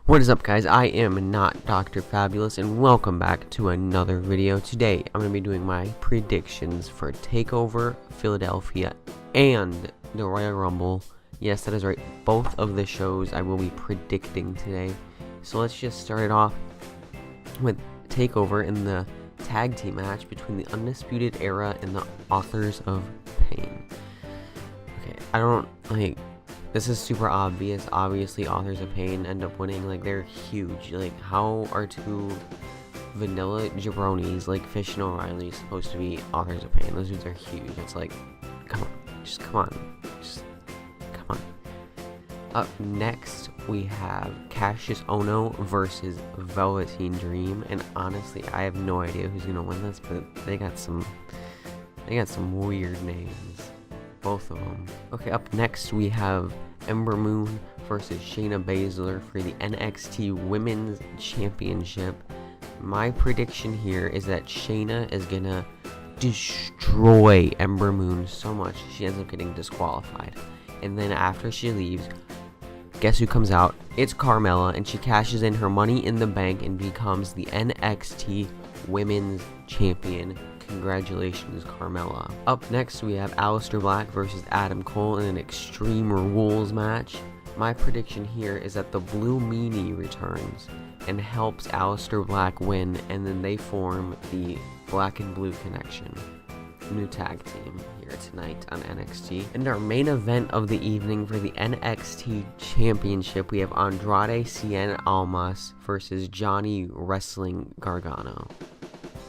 What is up, guys? I am not Dr. Fabulous, and welcome back to another video. Today, I'm going to be doing my predictions for Takeover, Philadelphia, and the Royal Rumble. Yes, that is right. Both of the shows I will be predicting today. So let's just start it off with Takeover in the tag team match between the Undisputed Era and the Authors of Pain. Okay, this is super obvious. Obviously, Authors of Pain end up winning. Like, they're huge. Like, how are two vanilla jabronis like Fish and O'Reilly supposed to be Authors of Pain? Those dudes are huge. It's like, come on. Come on. Up next, we have Cassius Ohno versus Velveteen Dream. And honestly, I have no idea who's going to win this, but they got some weird names. Both of them. Okay, up next we have Ember Moon versus Shayna Baszler for the NXT Women's Championship. My prediction here is that Shayna is gonna destroy Ember Moon so much she ends up getting disqualified. And then after she leaves, guess who comes out? It's Carmella, and she cashes in her Money in the Bank and becomes the NXT Women's Champion. Congratulations, Carmella. Up next, we have Aleister Black versus Adam Cole in an Extreme Rules match. My prediction here is that the Blue Meanie returns and helps Aleister Black win, and then they form the Black and Blue Connection. New tag team here tonight on NXT. And our main event of the evening for the NXT Championship, we have Andrade Cien Almas versus Johnny Wrestling Gargano.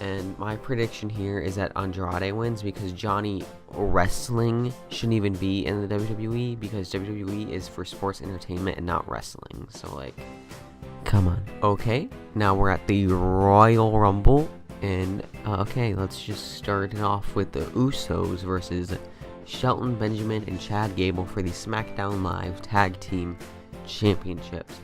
And my prediction here is that Andrade wins because Johnny Wrestling shouldn't even be in the WWE because WWE is for sports entertainment and not wrestling. So, like, come on. Okay, now we're at the Royal Rumble. And, okay, let's just start it off with the Usos versus Shelton Benjamin and Chad Gable for the SmackDown Live Tag Team Championships.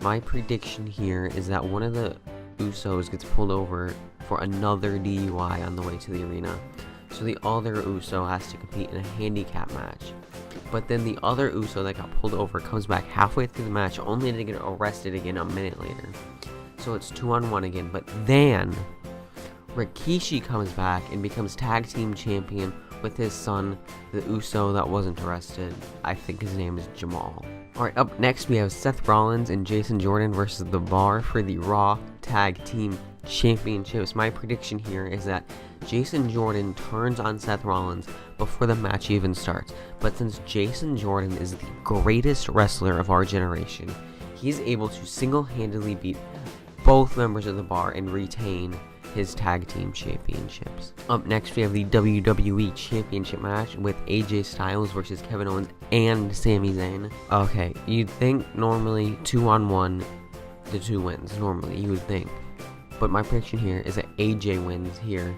My prediction here is that one of the Usos gets pulled over for another DUI on the way to the arena. So the other Uso has to compete in a handicap match. But then the other Uso that got pulled over comes back halfway through the match only to get arrested again a minute later. So it's 2-on-1 again. But then Rikishi comes back and becomes tag team champion with his son, the Uso that wasn't arrested. I think his name is Jamal. Alright, up next we have Seth Rollins and Jason Jordan versus The Bar for the Raw Tag Team Championships. My prediction here is that Jason Jordan turns on Seth Rollins before the match even starts. But since Jason Jordan is the greatest wrestler of our generation, he's able to single-handedly beat both members of The Bar and retain his tag team championships. Up next, we have the WWE Championship match with AJ Styles versus Kevin Owens and Sami Zayn. Okay, you'd think normally 2-on-1, the 2 wins. Normally, you would think. But my prediction here is that AJ wins here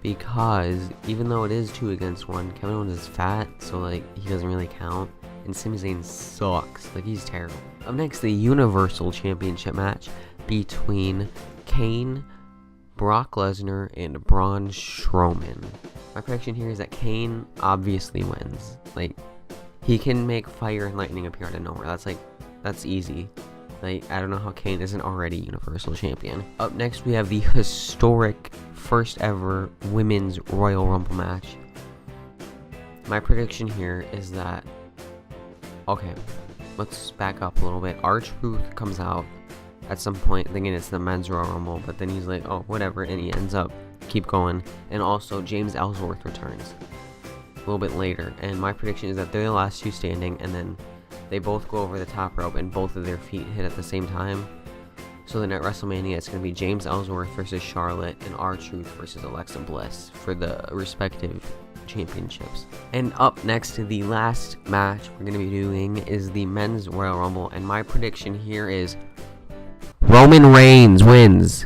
because even though it is 2 against 1, Kevin Owens is fat, so like he doesn't really count. And Sami Zayn sucks. Like, he's terrible. Up next, the Universal Championship match between Kane, Brock Lesnar, and Braun Strowman. My prediction here is that Kane obviously wins. Like, he can make fire and lightning appear out of nowhere. That's easy. Like, I don't know how Kane isn't already Universal Champion. Up next, we have the historic first ever Women's Royal Rumble match. My prediction here is that, okay, let's back up a little bit. R-Truth comes out at some point thinking it's the Men's Royal Rumble, but then he's like, oh, whatever, and he ends up keep going. And also James Ellsworth returns a little bit later, and my prediction is that they're the last 2 standing, and then they both go over the top rope and both of their feet hit at the same time. So then at WrestleMania, it's going to be James Ellsworth versus Charlotte and R-Truth versus Alexa Bliss for the respective championships. And up next, the last match we're going to be doing is the Men's Royal Rumble, and my prediction here is Roman Reigns wins.